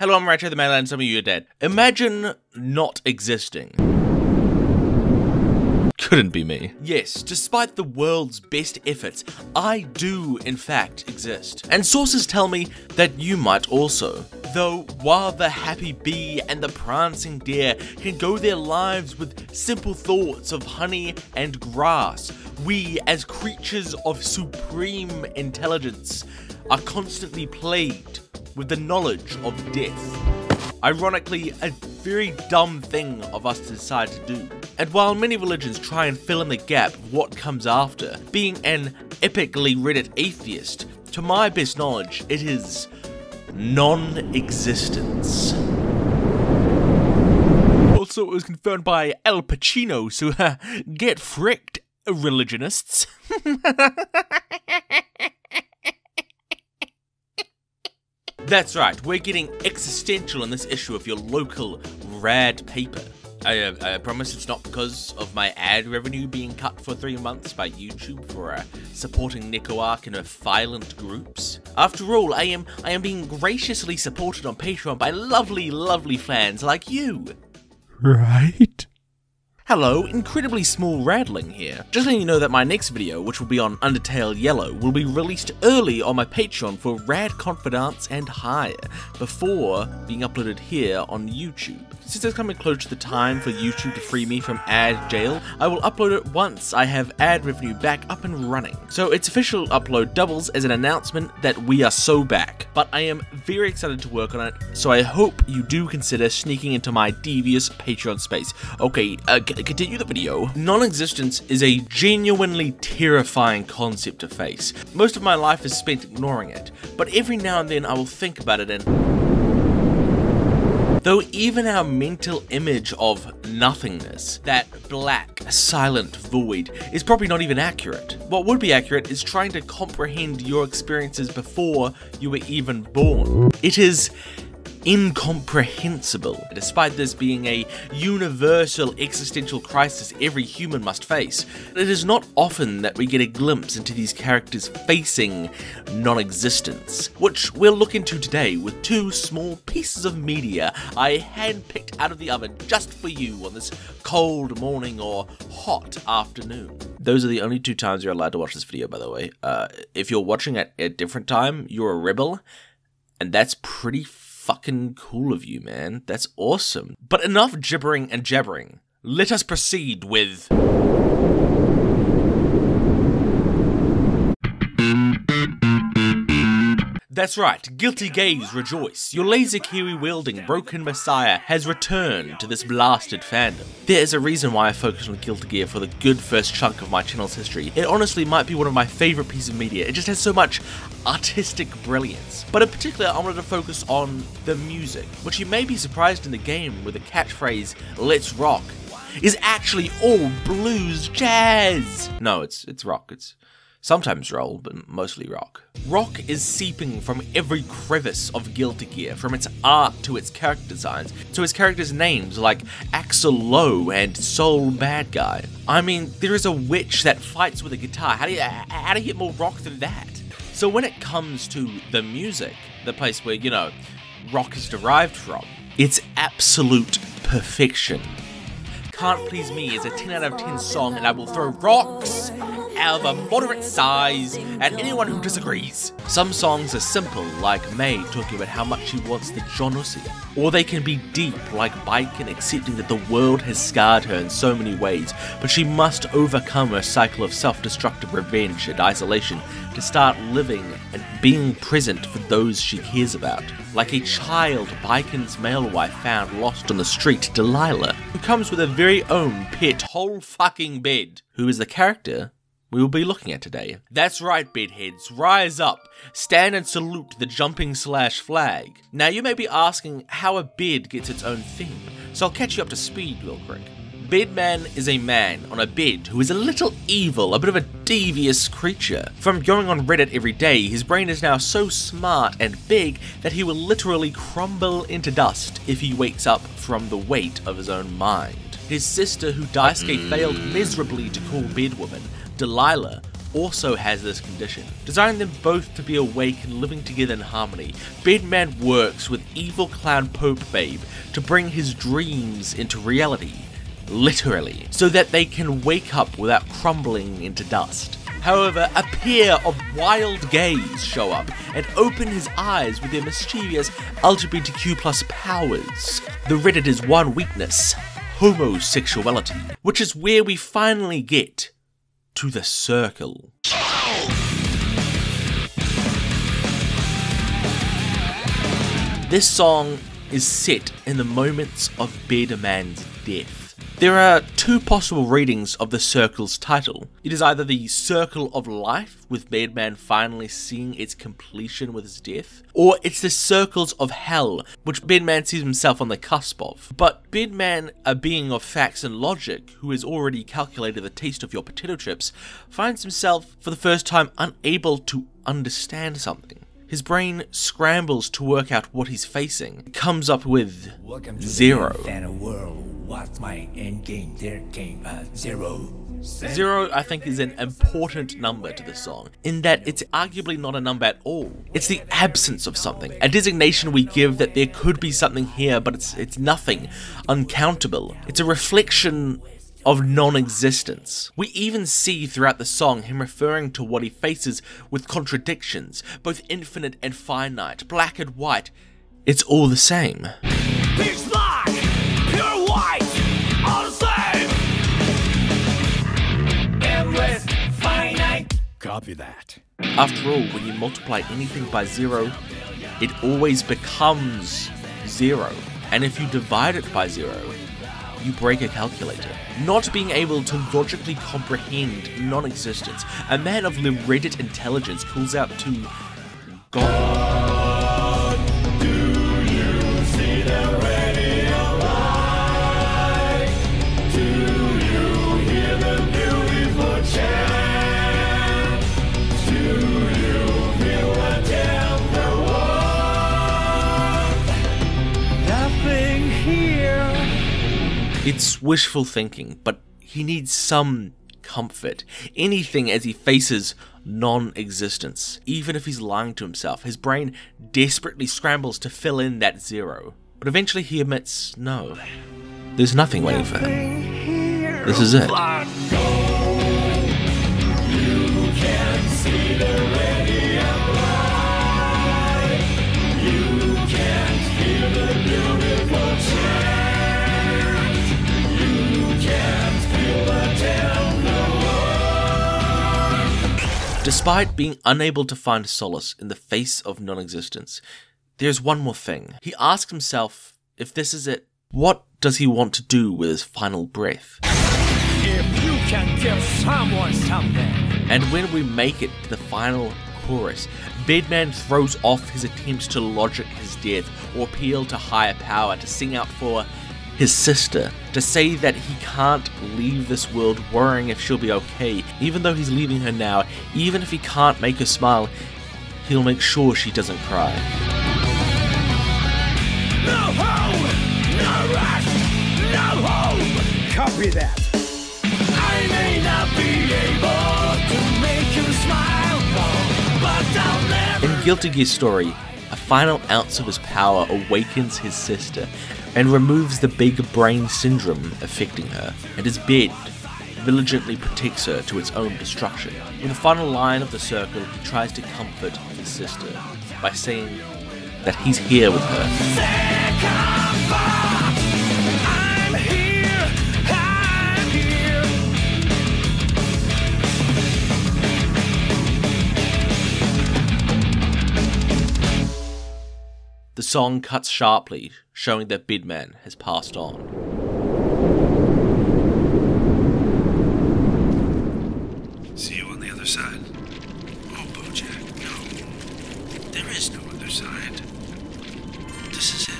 Hello, I'm Rancho the Man, and some of you are dead. Imagine not existing. Couldn't be me. Yes, despite the world's best efforts, I do in fact exist. And sources tell me that you might also. Though, while the happy bee and the prancing deer can go their lives with simple thoughts of honey and grass, we, as creatures of supreme intelligence, are constantly plagued with the knowledge of death. Ironically, a very dumb thing of us to decide to do. And while many religions try and fill in the gap of what comes after, being an epically Reddit atheist, to my best knowledge, it is non-existence. Also, it was confirmed by Al Pacino, so get fricked, religionists. That's right, we're getting existential in this issue of your local rad paper. I promise it's not because of my ad revenue being cut for 3 months by YouTube for supporting NekoArk in her violent groups. After all, I am being graciously supported on Patreon by lovely fans like you. Right? Hello, incredibly small Radling here. Just letting you know that my next video, which will be on Undertale Yellow, will be released early on my Patreon for Rad Confidants and higher, before being uploaded here on YouTube. Since it's coming close to the time for YouTube to free me from ad jail, I will upload it once I have ad revenue back up and running. So its official upload doubles as an announcement that we are so back. But I am very excited to work on it, so I hope you do consider sneaking into my devious Patreon space. Okay, continue the video. Non-existence is a genuinely terrifying concept to face. Most of my life is spent ignoring it, but every now and then I will think about it and... Though even our mental image of nothingness, that black, silent void, is probably not even accurate. What would be accurate is trying to comprehend your experiences before you were even born. It is incomprehensible. Despite this being a universal existential crisis every human must face, it is not often that we get a glimpse into these characters facing non-existence, which we'll look into today with 2 small pieces of media I handpicked out of the oven just for you on this cold morning or hot afternoon. Those are the only 2 times you're allowed to watch this video, by the way. If you're watching at a different time, you're a rebel, and that's pretty fucking cool of you, man. That's awesome. But enough gibbering and jabbering. Let us proceed with... That's right, guilty gays rejoice. Your laser kiwi wielding broken messiah has returned to this blasted fandom. There is a reason why I focus on Guilty Gear for the good first chunk of my channel's history. It honestly might be one of my favourite pieces of media. It just has so much artistic brilliance. But in particular, I wanted to focus on the music, which you may be surprised in the game with the catchphrase, "Let's rock," is actually all blues jazz. No, it's rock. It's sometimes roll, but mostly rock. Rock is seeping from every crevice of Guilty Gear, from its art to its character designs, to its characters' names like Axel Low and Soul Bad Guy. I mean, there is a witch that fights with a guitar. How do you get more rock than that? So when it comes to the music, the place where, you know, rock is derived from, it's absolute perfection. Can't Please Me is a 10 out of 10 song, and I will throw rocks out of a moderate size at anyone who disagrees. Some songs are simple, like May talking about how much she wants the John Ussi. Or they can be deep, like Baiken accepting that the world has scarred her in so many ways, but she must overcome her cycle of self-destructive revenge and isolation to start living and being present for those she cares about. Like a child Baiken's male wife found lost on the street, Delilah, who comes with her very own pet whole fucking bed, who is the character we will be looking at today. That's right, bedheads, rise up, stand and salute the jumping flag. Now you may be asking how a bed gets its own theme, so I'll catch you up to speed real quick. Bedman is a man on a bed who is a little evil, a bit of a devious creature. From going on Reddit every day, his brain is now so smart and big that he will literally crumble into dust if he wakes up from the weight of his own mind. His sister, who Daisuke failed miserably to call bedwoman, Delilah, also has this condition, desiring them both to be awake and living together in harmony. Bedman works with evil clown Pope Babe to bring his dreams into reality, literally, so that they can wake up without crumbling into dust. However, a pair of wild gays show up and open his eyes with their mischievous LGBTQ+ powers. The Redditor's one weakness: homosexuality, which is where we finally get to the circle. This song is set in the moments of Bedman's death. There are two possible readings of the circle's title. It is either the Circle of Life, with Bedman finally seeing its completion with his death, or it's the Circles of Hell, which Bedman sees himself on the cusp of. But Bedman, a being of facts and logic, who has already calculated the taste of your potato chips, finds himself for the first time unable to understand something. His brain scrambles to work out what he's facing. It comes up with zero. What's my end game? There came a zero. Zero, I think, is an important number to this song, in that it's arguably not a number at all. It's the absence of something, a designation we give that there could be something here, but it's nothing, uncountable. It's a reflection of non-existence. We even see throughout the song him referring to what he faces with contradictions, both infinite and finite, black and white. It's all the same. Pitch black, pure white, all the same. Endless, finite. Copy that. After all, when you multiply anything by zero, it always becomes zero. And if you divide it by zero, you break a calculator. Not being able to logically comprehend non-existence, a man of Reddit intelligence calls out to God. Do you see the radio light? Do you hear the beautiful chant? Do you feel the tender warmth? Nothing here. It's wishful thinking, but he needs some comfort. Anything as he faces non-existence. Even if he's lying to himself, his brain desperately scrambles to fill in that zero. But eventually he admits, no, there's nothing waiting for him. This is it. You can see the radiant light. You can feel the beautiful chant. You can feel the tender warmth. Despite being unable to find solace in the face of non-existence, there's one more thing. He asks himself, if this is it, what does he want to do with his final breath? If you can give someone something. And when we make it to the final chorus, Bedman throws off his attempts to logic his death or appeal to higher power, to sing out for his sister, to say that he can't leave this world worrying if she'll be okay, even though he's leaving her now. Even if he can't make her smile, he'll make sure she doesn't cry. No hope, no rush, no hope. Copy that. I may not be able to make you smile, no, but I'll never. In Guilty Gear's story, a final ounce of his power awakens his sister and removes the big brain syndrome affecting her, and his bed vigilantly protects her to its own destruction. With the final line of the circle, he tries to comfort his sister by saying that he's here with her. I'm here, I'm here. The song cuts sharply, showing that Bedman has passed on. See you on the other side. Oh, Bojack, no. There is no other side. This is it.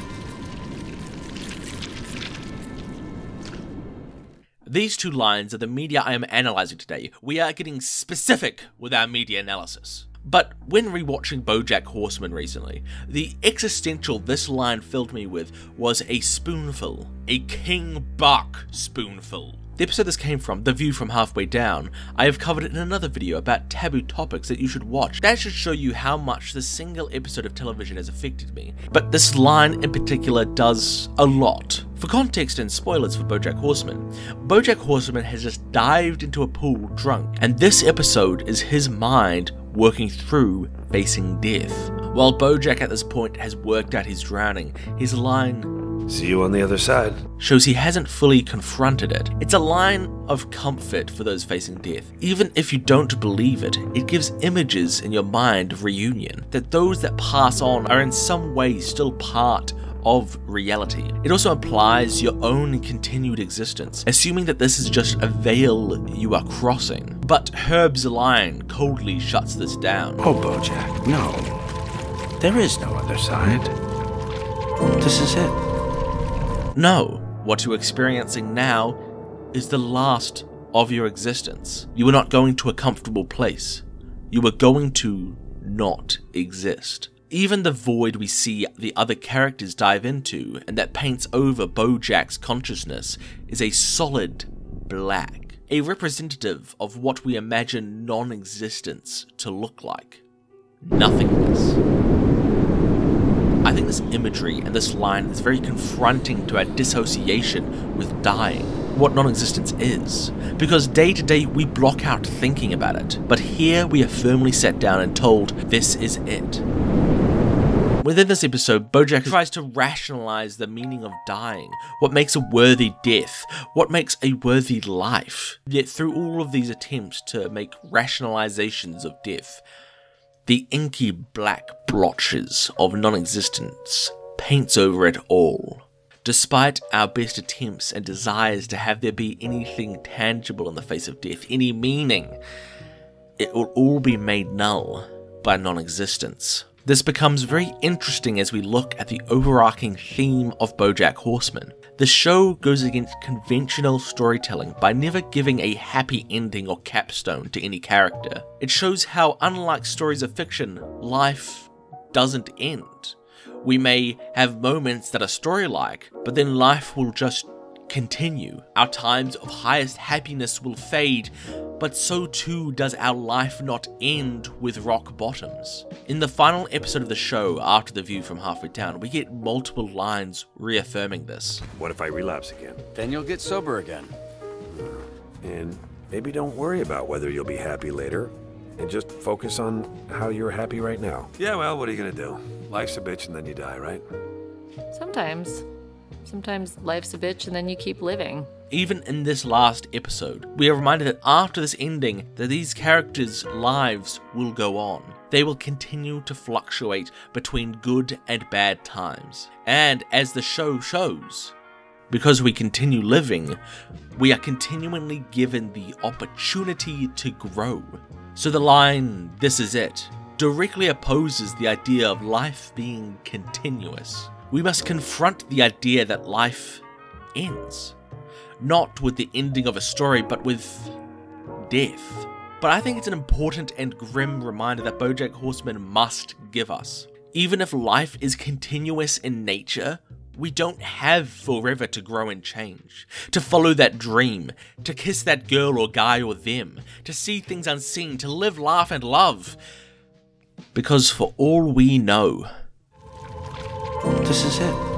These two lines are the media I am analysing today. We are getting specific with our media analysis. But when rewatching BoJack Horseman recently, the existential this line filled me with was a spoonful. A King Buck spoonful. The episode this came from, The View from Halfway Down, I have covered it in another video about taboo topics that you should watch. That should show you how much this single episode of television has affected me. But this line in particular does a lot. For context and spoilers for BoJack Horseman has just dived into a pool drunk, and this episode is his mind working through facing death. While BoJack at this point has worked out his drowning, his line, "See you on the other side," shows he hasn't fully confronted it. It's a line of comfort for those facing death. Even if you don't believe it, it gives images in your mind of reunion, that those that pass on are in some way still part of reality. It also implies your own continued existence, assuming that this is just a veil you are crossing. But Herb's line coldly shuts this down. "Oh, BoJack, no. There is no other side. This is it." No, what you're experiencing now is the last of your existence. You are not going to a comfortable place. You are going to not exist. Even the void we see the other characters dive into, and that paints over BoJack's consciousness, is a solid black, a representative of what we imagine non-existence to look like. Nothingness. I think this imagery and this line is very confronting to our dissociation with dying, what non-existence is, because day to day we block out thinking about it, but here we are firmly set down and told this is it. Within this episode, BoJack tries to rationalize the meaning of dying, what makes a worthy death, what makes a worthy life. Yet through all of these attempts to make rationalizations of death, the inky black blotches of non-existence paints over it all. Despite our best attempts and desires to have there be anything tangible in the face of death, any meaning, it will all be made null by non-existence. This becomes very interesting as we look at the overarching theme of BoJack Horseman. The show goes against conventional storytelling by never giving a happy ending or capstone to any character. It shows how, unlike stories of fiction, life doesn't end. We may have moments that are story-like, but then life will just continue. Our times of highest happiness will fade, but so too does our life not end with rock bottoms. In the final episode of the show, after The View from Halfway Down, we get multiple lines reaffirming this. "What if I relapse again? Then you'll get sober again. And maybe don't worry about whether you'll be happy later, and just focus on how you're happy right now." Yeah, well, what are you gonna do? Life's a bitch and then you die, right? Sometimes. Sometimes life's a bitch and then you keep living. Even in this last episode, we are reminded that after this ending, that these characters' lives will go on. They will continue to fluctuate between good and bad times. And as the show shows, because we continue living, we are continually given the opportunity to grow. So the line, "This is it," directly opposes the idea of life being continuous. We must confront the idea that life ends. Not with the ending of a story, but with death. But I think it's an important and grim reminder that BoJack Horseman must give us. Even if life is continuous in nature, we don't have forever to grow and change, to follow that dream, to kiss that girl or guy or them, to see things unseen, to live, laugh, and love. Because for all we know, This is it.